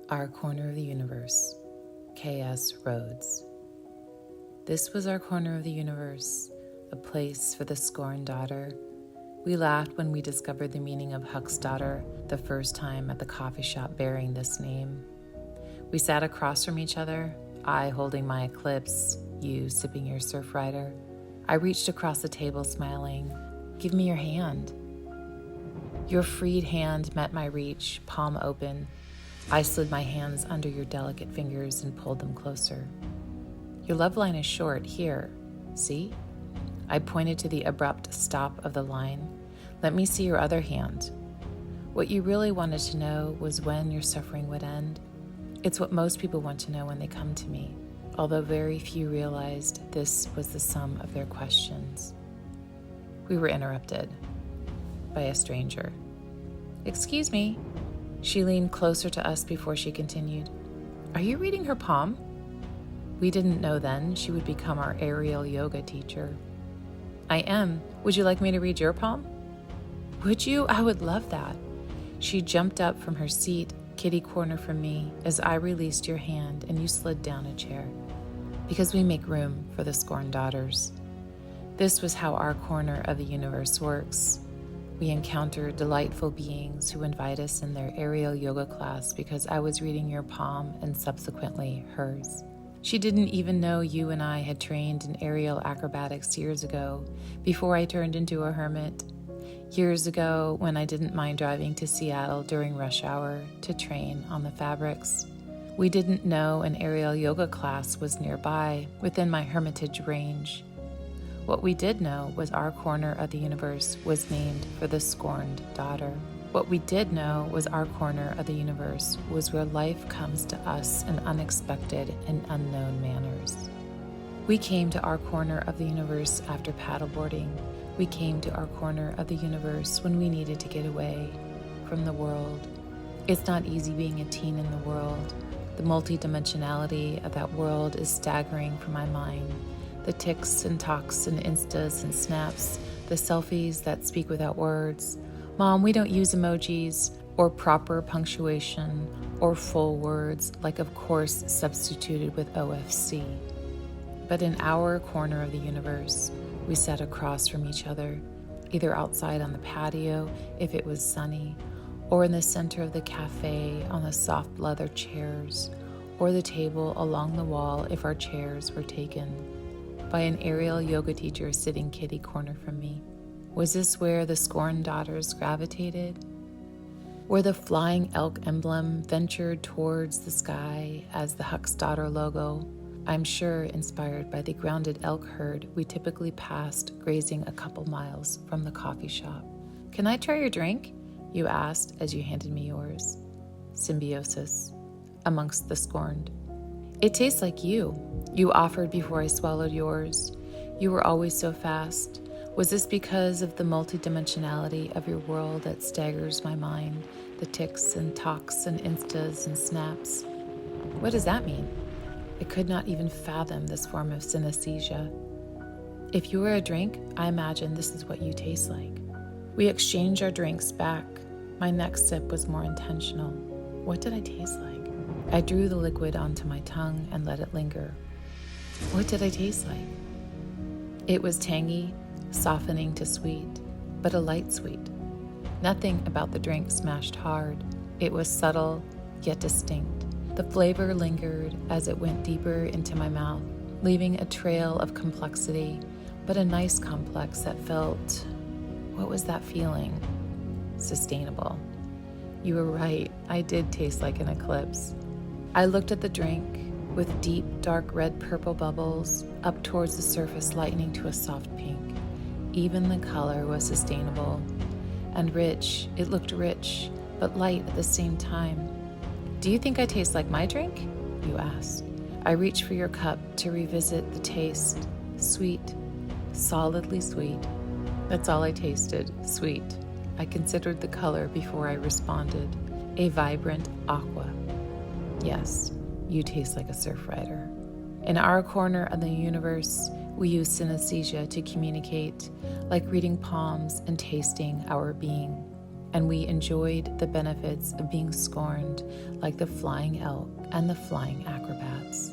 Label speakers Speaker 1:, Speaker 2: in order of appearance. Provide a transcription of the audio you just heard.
Speaker 1: Our corner of the universe, K.S. Rhodes. This was our corner of the universe, a place for the scorned daughter. We laughed when we discovered the meaning of Huck's daughter the first time at the coffee shop bearing this name. We sat across from each other, I holding my eclipse, you sipping your surf rider. I reached across the table smiling. Give me your hand. Your freed hand met my reach, palm open. I slid my hands under your delicate fingers and pulled them closer. Your love line is short, here, see? I pointed to the abrupt stop of the line. Let me see your other hand. What you really wanted to know was when your suffering would end. It's what most people want to know when they come to me, although very few realized this was the sum of their questions. We were interrupted by a stranger. Excuse me. She leaned closer to us before she continued. Are you reading her palm? We didn't know then she would become our aerial yoga teacher. I am. Would you like me to read your palm? Would you? I would love that. She jumped up from her seat, kitty corner from me, as I released your hand and you slid down a chair. Because we make room for the scorned daughters. This was how our corner of the universe works. We encounter delightful beings who invite us in their aerial yoga class because I was reading your palm and subsequently hers. She didn't even know you and I had trained in aerial acrobatics years ago, before I turned into a hermit. Years ago, when I didn't mind driving to Seattle during rush hour to train on the fabrics. We didn't know an aerial yoga class was nearby, within my hermitage range. What we did know was our corner of the universe was named for the scorned daughter. What we did know was our corner of the universe was where life comes to us in unexpected and unknown manners. We came to our corner of the universe after paddleboarding. We came to our corner of the universe when we needed to get away from the world. It's not easy being a teen in the world. The multidimensionality of that world is staggering for my mind. The tics and talks and instas and snaps, the selfies that speak without words. Mom, we don't use emojis or proper punctuation or full words like of course substituted with OFC. But in our corner of the universe, we sat across from each other, either outside on the patio if it was sunny, or in the center of the cafe on the soft leather chairs, or the table along the wall if our chairs were taken by an aerial yoga teacher sitting kitty corner from me. Was this where the scorned daughters gravitated? Where the flying elk emblem ventured towards the sky as the Huck's daughter logo, I'm sure inspired by the grounded elk herd we typically passed grazing a couple miles from the coffee shop. Can I try your drink? You asked as you handed me yours. Symbiosis amongst the scorned. It tastes like you offered before I swallowed yours. You were always so fast. Was this because of the multidimensionality of your world that staggers my mind, the tics and talks and instas and snaps? What does that mean? I could not even fathom this form of synesthesia. If you were a drink, I imagine this is what you taste like. We exchanged our drinks back. My next sip was more intentional. What did I taste like? I drew the liquid onto my tongue and let it linger. What did I taste like? It was tangy, softening to sweet, but a light sweet. Nothing about the drink smashed hard. It was subtle, yet distinct. The flavor lingered as it went deeper into my mouth, leaving a trail of complexity, but a nice complex that felt, what was that feeling? Sustainable. You were right, I did taste like an eclipse. I looked at the drink with deep, dark red purple bubbles up towards the surface lightening to a soft pink. Even the color was sustainable and rich. It looked rich, but light at the same time. Do you think I taste like my drink? You asked. I reached for your cup to revisit the taste. Sweet, solidly sweet. That's all I tasted, sweet. I considered the color before I responded. A vibrant aqua. Yes, you taste like a surf rider. In our corner of the universe, we use synesthesia to communicate, like reading palms and tasting our being. and we enjoyed the benefits of being scorned like the flying elk and the flying acrobats.